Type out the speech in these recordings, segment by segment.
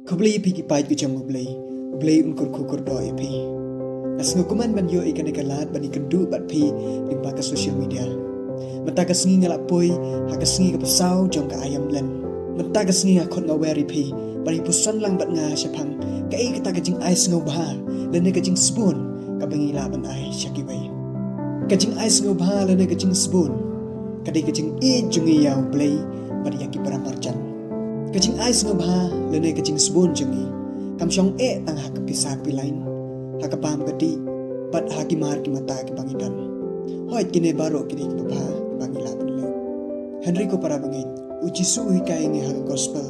Kublai pi ki pait ki jam blai unkur kukur do pi. Nas ngukuman ban yo ikan ikalat ban ikan du bat pi limpa ke social media. Mata ka sengi ngalak poi, ha ka sengi ka pasau jong ka ayam len. Mata ka sengi akot ngaweri pi, bari pusan lang bat nga syapang ka ai kata ka jing ais ngau bah, len ka jing spoon ka bangi laban ai syaki bai. Ka jing ais ngau bah len ka jing spoon. Ka dei ka jing I jungi yaw blai bari yaki paramarjan. Ka jing ais ngau bah len ka jing spoon jungi. Kam syong tang ha ka pisa pi lain. Ha ka pam ka di bat ha ki mar ki mata ki bangidan. Hoy kine baro kini ki bapa bangi laban le. Henry ko para bangit uji su hi kai nge ha gospel.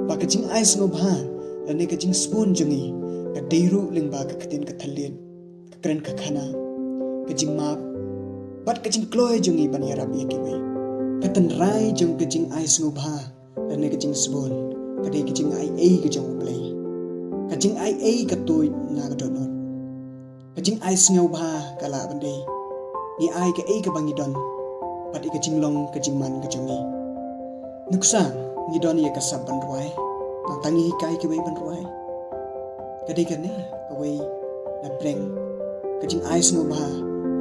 Ba ka jing ais ngau bah len ka jing spoon jungi. Ka deiru ling ba ka katin ka thalin. Ka kren ka khana. Ka jing map bat ka jing kloy jungi ban yarab yaki bai. Ka tan rai jung ka jing ais ngau bah len ka jing spoon. Ka dei ka jing ai ka jung play. Ka jing ai ka toy na ka donot. Ka jing ais ngau bah ka la ban dei. Ni ai ka ka bangi don. Pat ka jing long ka jing man ka jungi. Nuksang ni don ye ka sab ban ruai. Nang tangi hikai ki bai ban ruai. Ka dei ka ne ka wei na breng. Ka jing ais ngau bah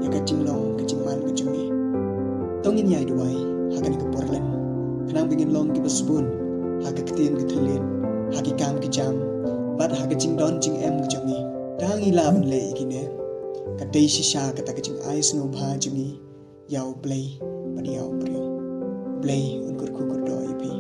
ya ka jing long ka jing man ka jungi. Tongin yai duai ha ka ni ka porlen. Kanang bingin long ki basbun ha ka ketien ka thalin. Ha ki kam ki jam. Bat ha ka jing don jing em ka jungi. Tangi laban le ikine. Ka dei shisha ka ta ka jing ais ngau bah jungi. Yaw blay badi yaw brio. Blay unkur kukur do ipi.